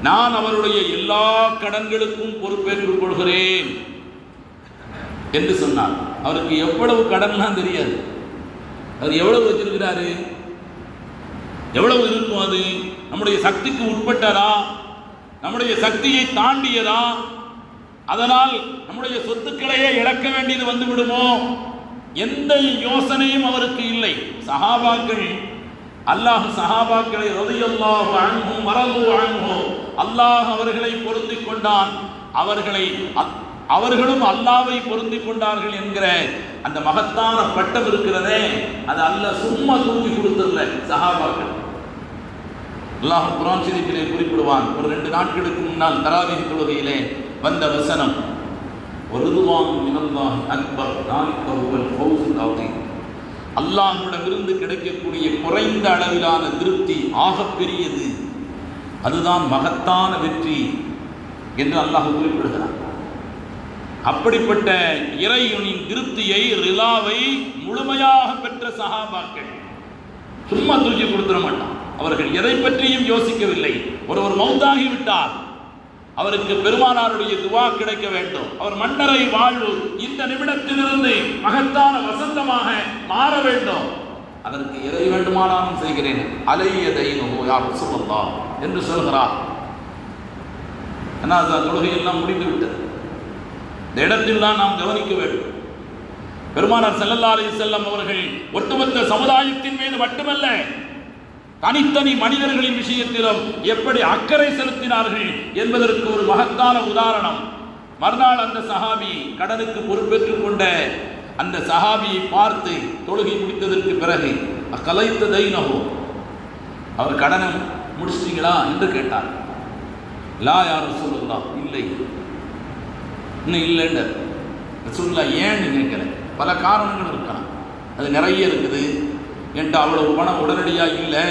நான் அவருடைய எல்லா கடன்களுக்கும் பொறுப்பேற்றுக் கொள்கிறேன் என்று சொன்னார். அவருக்கு எவ்வளவு கடன்லாம் தெரியாது, அவர் எவ்வளவு வச்சிருக்கிறாரு, எவ்வளவு இருக்கும், அது நம்முடைய சக்திக்கு உட்பட்டதா, நம்முடைய சக்தியை தாண்டியதா, அதனால் நம்முடைய சொத்துக்களையே இழக்க வேண்டியது வந்து விடுமோ, எந்த யோசனையும் அவருக்கு இல்லை. சஹாபாக்கள், அல்லாஹ் சஹாபாக்களை ரலியல்லாஹு அன்ஹும் வரது அன்ஹும், அல்லாஹ் அவர்களை பொருந்திக் கொண்டான், அவர்களும் அல்லாஹ்வை பொருந்திக் கொண்டார்கள் என்கிற அந்த மகத்தான பட்டம் இருக்கிறதே, அது அல்லாஹ் சும்மா தூக்கி கொடுத்ததில்லை. சஹாபாக்கள், அல்லாஹ் குர்ஆன் ஷரீஃபிலே குறிப்பிடுவான். ஒரு 2 நாட்களுக்கு முன்னால் தராவீஹ் தொழுகையிலே வந்த வசனம், வருதுவான் மினல்லாஹி அக்பர் தாலிக ஹுவல் ஃபௌஸுல் அஸீம், அல்லாஹ்விடமிருந்து கிடைக்கக்கூடிய குறைந்த அளவிலான திருப்தி ஆகப்பெரியது, அதுதான் மகத்தான வெற்றி என்று அல்லாஹ் குறிப்பிடுகிறான். அப்படிப்பட்ட இறைவனின் திருப்தியை, ரிலாவை முழுமையாக பெற்ற சஹாபாக்கள் சும்மா தூக்கி கொடுத்துட மாட்டான். அவர்கள் எதை பற்றியும் யோசிக்கவில்லை. ஒருவர் மௌத்தாகி விட்டார், அவருக்கு பெருமானாருடைய துவா கிடைக்க வேண்டும், அவர் மன்னரை வாழ்வு இந்த நிமிடத்திலிருந்து மகத்தான வசந்தமாக மாற வேண்டும், அதற்கு எதை வேண்டுமானாலும் செய்கிறேன், அலையதைனோ யார் ரசூலுல்லாஹ் என்று சொல்கிறார். தொழுகையெல்லாம் முடிந்து விட்டது. இந்த இடத்தில் தான் நாம் கவனிக்க வேண்டும். பெருமானார் ஸல்லல்லாஹு அலைஹி வஸல்லம் அவர்கள் ஒட்டுமொத்த சமுதாயத்தின் மீது மட்டுமல்ல, தனித்தனி மனிதர்களின் விஷயத்திலும் எப்படி அக்கறை செலுத்தினார்கள் என்பதற்கு ஒரு மகத்தான உதாரணம். மறுநாள் அந்த சஹாபி, கடனுக்கு பொறுப்பேற்றுக் கொண்ட அந்த சஹாபியை பார்த்து தொழுகை முடித்ததற்கு பிறகு, அகலைத்த தைனஹு, அவர் கடனை முடிச்சிட்டீங்களா என்று கேட்டார். லா யா ரசூலுல்லாஹ், இல்லை, இன்னும் இல்லைன்னு. ரசூலுல்லாஹ் ஏன்னு கேட்கல, பல காரணங்கள் இருக்கலாம், அது நிறைய இருக்குது, என்கிட்ட அவ்வளவு பணம் உடனடியாக இல்லை.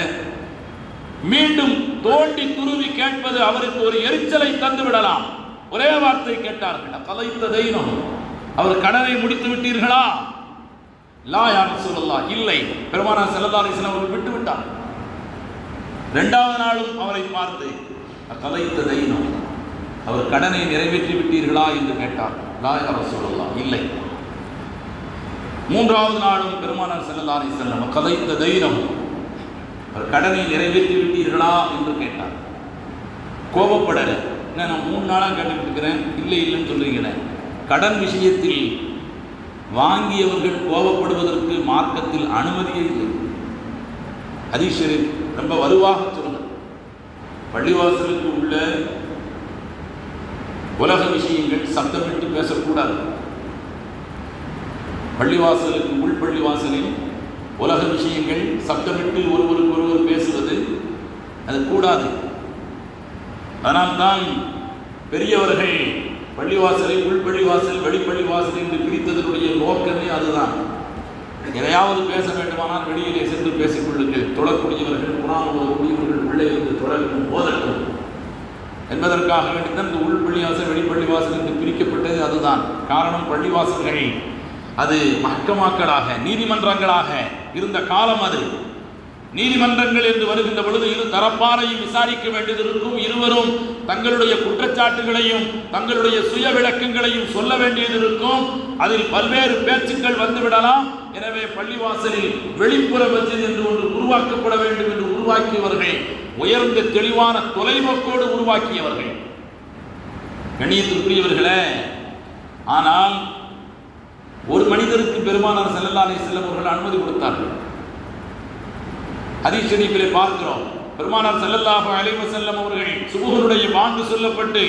மீண்டும் தோண்டி துருவி கேட்பது அவருக்கு ஒரு எரிச்சலை தந்து விடலாம். ஒரே வார்த்தை கேட்டார்கள், கலைத்த தைனம், அவர் கடனை முடித்து விட்டீர்களா? லா யா ரசூலுல்லாஹ், இல்லை. பெருமானார் ஸல்லல்லாஹு அலைஹி வஸல்லம் அவர்கள் விட்டு விட்டார். 2வது நாளும் அவரை பார்த்து, கலைத்த தைனம், அவர் கடனை நிறைவேற்றி விட்டீர்களா என்று கேட்டார். லா யா ரசூலுல்லாஹ், இல்லை. 3வது நாளும் பெருமானார் ஸல்லல்லாஹு அலைஹி வஸல்லம் கலைத்த தைனம், அவர் கடனை நிறைவேற்றி விட்டீர்களா என்று கேட்டார். கோபப்படலை. நான் 3 நாளாக கேட்டுக்கிட்டு இருக்கிறேன், இல்லைன்னு சொல்றீங்களே. கடன் விஷயத்தில் வாங்கியவர்கள் கோபப்படுவதற்கு மார்க்கத்தில் அனுமதியே இல்லை. ஹதீஸ் ஷரீஃப் ரொம்ப வலுவாக சொல்லுங்க. பள்ளிவாசலுக்கு உள்ள உலக விஷயங்கள் சப்தமிட்டு பேசக்கூடாது. பள்ளிவாசலுக்கு உள் பள்ளிவாசலில் உலக விஷயங்கள் சப்தமிட்டு ஒருவருக்கு ஒருவர் பேசுவது அது கூடாது. அதனால்தான் பெரியவர்கள் பள்ளிவாசலை உள்பள்ளிவாசல் வெளிப்பள்ளிவாசல் என்று பிரித்ததனுடைய நோக்கமே அதுதான். எதையாவது பேச வேண்டுமானால் வெளியிலே சென்று பேசிக் கொள்ளுங்கள். தொழக்கூடியவர்கள் குர்ஆன் ஓதக்கூடியவர்கள் உள்ளே இருந்து தொழவும் போதட்டும் என்பதற்காக வேண்டித்தான் இந்த உள்பள்ளிவாசல் வெளிப்பள்ளிவாசல் என்று பிரிக்கப்பட்டது. அதுதான் காரணம். பள்ளிவாசல்கள் அது மஹ்கமாக்களாக நீதிமன்றங்களாக இருந்த காலம் அது. நீதிமன்றங்கள் என்று வருகின்ற பொழுது இரு தரப்பாரையும் விசாரிக்க வேண்டியது இருக்கும். இருவரும் தங்களுடைய குற்றச்சாட்டுகளையும் தங்களுடைய சுய விளக்கங்களையும் சொல்ல வேண்டியது இருக்கும். அதில் பல்வேறு பேச்சுக்கள் வந்துவிடலாம். எனவே பள்ளிவாசலில் வெளிப்புற மஸ்ஜித் என்று ஒன்று உருவாக்கப்பட வேண்டும் என்று உருவாக்கியவர்கள் உயர்ந்த தெளிவான தொலைநோக்கோடு உருவாக்கியவர்கள், கண்ணியத்திற்குரியவர்களே. ஆனால் ஒரு மனிதருக்கு பெருமானார் ஸல்லல்லாஹு அலைஹி வஸல்லம் அவர்கள் அனுமதி கொடுத்தார்கள். ஹதீஸ் ஷரீஃபிலே பார்க்கிறோம். பெருமானார் ஸல்லல்லாஹு அலைஹி வஸல்லம் அவர்கள் சுபஹுடைய பாங்கு சொல்லப்பட்டு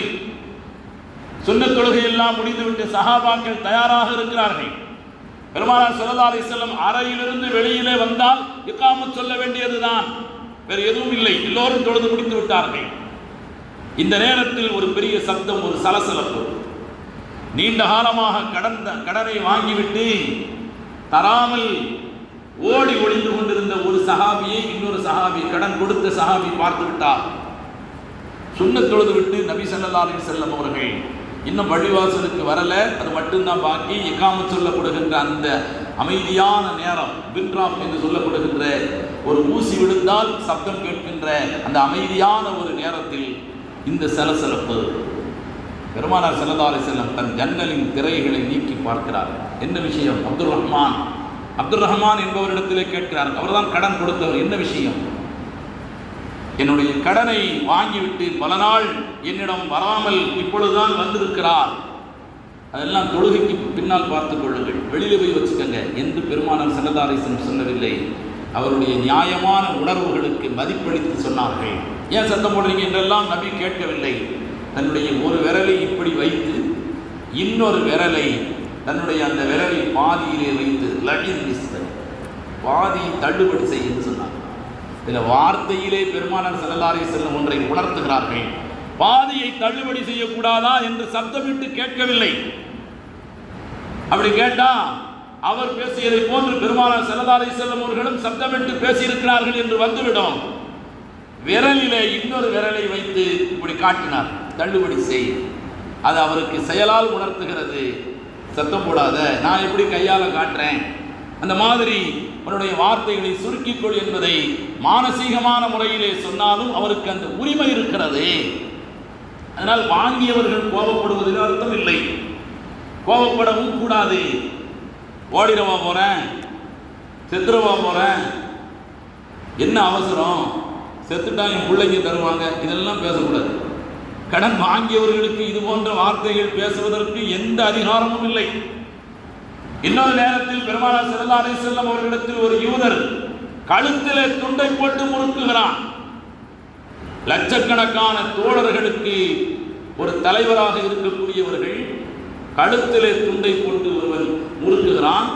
சுன்னத் தொழுகை எல்லாம் முடிந்துவிட்டு சஹாபாக்கள் தயாராக இருக்கிறார்கள். பெருமானார் ஸல்லல்லாஹு அலைஹி வஸல்லம் அறையிலிருந்து வெளியிலே வந்தால் இகாமத் சொல்ல வேண்டியதுதான், வேறு எதுவும் இல்லை. எல்லோரும் தொழுது முடித்து விட்டார்கள். இந்த நேரத்தில் ஒரு பெரிய சப்தம், ஒரு சலசலப்பு. நீண்ட காலமாக கடனை வாங்கிவிட்டு தராமல் ஓடி ஒளிந்து கொண்டிருந்த ஒரு சஹாபியை இன்னொரு சஹாபி, கடன் கொடுத்த சஹாபி பார்த்து விட்டார். சுன்னத் தொழுது விட்டு நபி ஸல்லல்லாஹு அலைஹி வஸல்லம் அவர்கள் இன்னும் பள்ளிவாசலுக்கு வரல, அது மட்டும்தான் பாக்கி. இகாமத் சொல்லப்படுகின்ற அந்த அமைதியான நேரம், பின்ராப் என்று சொல்லப்படுகின்ற ஒரு ஊசி விழுந்தால் சப்தம் கேட்கின்ற அந்த அமைதியான ஒரு நேரத்தில் இந்த சலசலப்பு. பெருமானார் ஸல்லல்லாஹு அலைஹி வஸல்லம் தன் ஜன்னலின் திரைகளை நீக்கி பார்க்கிறார். என்ன விஷயம்? அப்துல் ரஹ்மான் என்பவரிடத்திலே கேட்கிறார். அவர்தான் கடன் கொடுத்தவர். என்ன விஷயம்? என்னுடைய கடனை வாங்கிவிட்டு பல நாள் என்னிடம் வராமல் இப்பொழுதுதான் வந்திருக்கிறார். அதெல்லாம் தொழுகைக்கு பின்னால் பார்த்துக் கொள்ளுங்கள், வெளியில போய் வச்சுக்கங்க என்று பெருமானார் ஸல்லல்லாஹு அலைஹி வஸல்லம் சொல்லவில்லை. அவருடைய நியாயமான உணர்வுகளுக்கு மதிப்பளித்து சொன்னார்கள். ஏன் சத்தம் போடுறீங்க என்றெல்லாம் நபி கேட்கவில்லை. தன்னுடைய ஒரு விரலை இப்படி வைத்து இன்னொரு விரலை தன்னுடைய அந்த விரலை பாதியிலே வைத்து பாதி தள்ளுபடி செய்ய என்று சொன்னார். இதில் வார்த்தையிலே பெருமானார் ஸல்லல்லாஹு அலைஹி வஸல்லம் ஒன்றை உணர்த்துகிறார்கள். பாதியை தள்ளுபடி செய்யக்கூடாதா என்று சப்தமிட்டு கேட்கவில்லை. அப்படி கேட்டா அவர் பேசியதை போன்று பெருமானார் ஸல்லல்லாஹு அலைஹி வஸல்லம் அவர்களும் சப்தமிட்டு பேசியிருக்கிறார்கள் என்று வந்துவிடும். விரலிலே இன்னொரு விரலை வைத்து இப்படி காட்டினார், தள்ளுபடி செய். அது அவருக்கு செயலால் உணர்த்துகிறது. சத்தம் போடாத, நான் எப்படி கையால காட்டுறேன், அந்த மாதிரி அவருடைய வார்த்தைகளை சுருக்கிக்கொள் என்பதை மானசீகமான முறையிலே சொன்னாலும் அவருக்கு அந்த உரிமை இருக்கிறது. அதனால் வாங்கியவர்கள் கோபப்படுவதில் அர்த்தம் இல்லை, கோபப்படவும் கூடாது. ஓடிரவா போறேன், செத்துரவா போறேன், என்ன அவசரம், செத்துட்டா என் பிள்ளைங்க தருவாங்க, இதெல்லாம் பேசக்கூடாது. கடன் வாங்கியவர்களுக்கு இது போன்ற வார்த்தைகள் பேசுவதற்கு எந்த அதிகாரமும் இல்லை. இன்னொரு நேரத்தில் பெருமானார் ஸல்லல்லாஹு அலைஹி வஸல்லம் அவர்களிடத்தில் ஒரு யூதர் கழுத்திலே துண்டை போட்டு முறுக்குகிறான். லட்சக்கணக்கான தோழர்களுக்கு ஒரு தலைவராக இருக்கக்கூடியவர்கள் கழுத்திலே துண்டை போட்டு ஒருவன் முறுக்குகிறான்.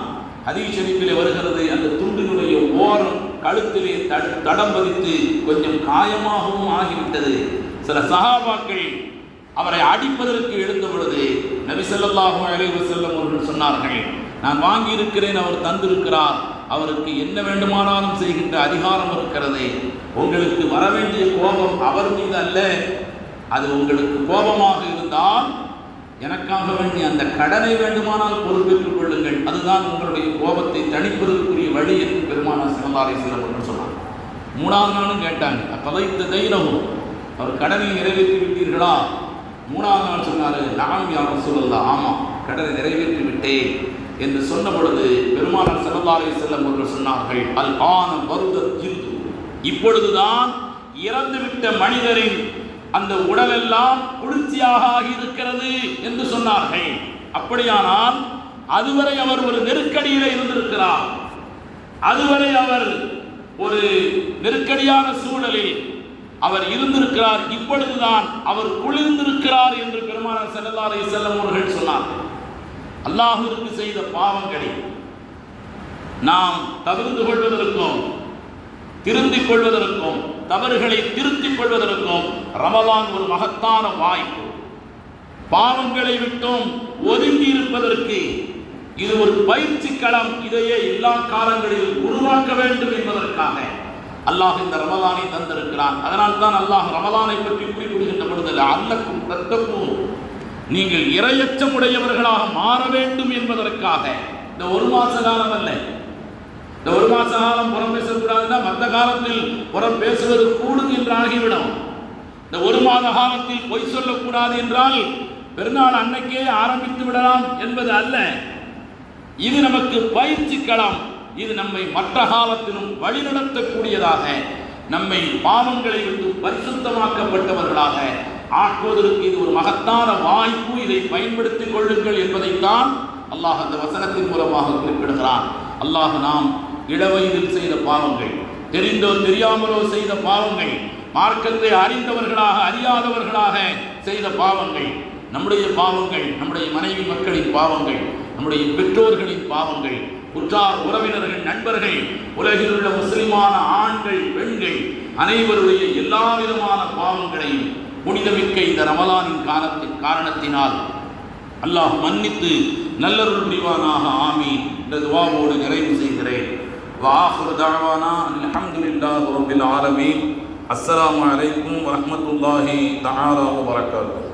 ஹதீஸ் ஷரீஃபிலே வருகிறது, அந்த துண்டினுடைய ஓரம் கழுத்திலே தடம் பதித்து கொஞ்சம் காயமாகவும் ஆகிவிட்டது. சில சஹாபாக்கள் அவரை அடிப்பதற்கு எழுந்த பொழுது நபி ஸல்லல்லாஹு அலைஹி வஸல்லம் அவர்கள் சொன்னார்கள், நான் வாங்கி இருக்கிறேன், அவர் தந்திருக்கிறார், அவருக்கு என்ன வேண்டுமானாலும் செய்கின்ற அதிகாரம் இருக்கிறது. உங்களுக்கு வர வேண்டிய கோபம் அவர் மீது அல்ல, அது உங்களுக்கு கோபமாக இருந்தால் எனக்காக வேண்டிய அந்த கடனை வேண்டுமானால் பொறுப்பேற்றுக் கொள்ளுங்கள், அதுதான் உங்களுடைய கோபத்தை தணிப்பதற்குரிய வழி என்று பெருமானார் ஸல்லல்லாஹு அலைஹி வஸல்லம் அவர்கள் சொன்னார். 3வது நாளும் கேட்டாங்க, அப்பதைத்த தைனமும் அவர் கடனை நிறைவேற்றி விட்டீர்களா? 3வது நாள் சொன்னார், நாம் யா ரசூலல்லாஹ், ஆமாம் கடனை நிறைவேற்றி விட்டேன் என்று சொன்ன பொழுது பெருமானார் ஸல்லல்லாஹு அலைஹி வஸல்லம் அவர்கள் சொன்னார்கள், அல் ஆன பர்தத் ஜில்து, இப்பொழுதுதான் இறந்துவிட்ட மனிதரின் அந்த உடலெல்லாம் குளிர்ச்சியாக ஆகியிருக்கிறது என்று சொன்னார்கள். அப்படியானால் அதுவரை அவர் ஒரு நெருக்கடியிலே இருந்திருக்கிறார், அதுவரை அவர் ஒரு நெருக்கடியான சூழலில் அவர் இருந்திருக்கிறார். இப்பொழுதுதான் அவர் குளிர்ந்திருக்கிறார் என்று பெருமானார் ஸல்லல்லாஹு அலைஹி வஸல்லம் அவர்கள் சொன்னார்கள். அல்லாஹ்விற்கு செய்த பாவங்களை நாம் தவிர்த்து கொள்வதற்கும் திருந்திக் கொள்வதற்கும் தவறுகளை திருத்திக் கொள்வதற்கும் ரமலான் ஒரு மகத்தான வாய்ப்பு. பாவங்களை விட்டும் ஒதுங்கி இருப்பதற்கு இது ஒரு பயிற்சி களம். இதையே எல்லா காலங்களிலும் உருவாக்க வேண்டும் என்பதற்காக அல்லாஹ் இந்த ரமலானை தந்திருக்கிறான். அதனால் தான் அல்லாஹ் ரமலானை பற்றி குறிப்பிடுகின்ற பொழுது அல்லக்கும் தத்தக்கும், நீங்கள் இரையச்சம் உடையவர்களாக மாற வேண்டும் என்பதற்காக. இந்த ஒரு மாச காலம் அல்ல, இந்த ஒரு மாச காலம் புறம் பேசக்கூடாதுன்னா மற்ற காலத்தில் புறம் பேசுவது கூடும் என்று ஆகிவிடும். இந்த ஒரு மாத காலத்தில் பொய் சொல்லக்கூடாது என்றால் பெருநாள் அன்னைக்கே ஆரம்பித்து விடலாம் என்பது அல்ல. இது நமக்கு பயிற்சி களம். இது நம்மை மற்ற காலத்திலும் வழிநடத்தக்கூடியதாக, நம்மை பாவங்களை விட்டு பரிசுத்தமாக்கப்பட்டவர்களாக ஆக்குவதற்கு இது ஒரு மகத்தான வாய்ப்பு. இதை பயன்படுத்திக் கொள்ளுங்கள் என்பதைத்தான் அல்லாஹ் அந்த வசனத்தின் மூலமாக குறிப்பிடுகிறான். அல்லாஹ் நாம் இளவயதில் செய்த பாவங்கள், தெரிந்தோ தெரியாமலோ செய்த பாவங்கள், மார்க்கத்தை அறிந்தவர்களாக அறியாதவர்களாக செய்த பாவங்கள், நம்முடைய பாவங்கள், நம்முடைய மனைவி மக்களின் பாவங்கள், நம்முடைய பெற்றோர்களின் பாவங்கள், உற்றார் உறவினர்கள் நண்பர்கள், உலகில் உள்ள முஸ்லிமான ஆண்கள் பெண்கள் அனைவருடைய எல்லா விதமான பாவங்களையும் புனிதமிக்க இந்த ரமலானின் காரணத்தினால் அல்லாஹ் மன்னித்து நல்லருள் புரிவானாக. ஆமீன். இந்த துஆவோடு நிறைவு செய்கிறேன். வஆஹிரு தஅவானா அல்ஹம்துலில்லாஹி ரப்பில் ஆலமீன். அஸ்ஸலாமு அலைக்கும் வரஹ்மத்துல்லாஹி தஆலா வபரகாத்துஹு.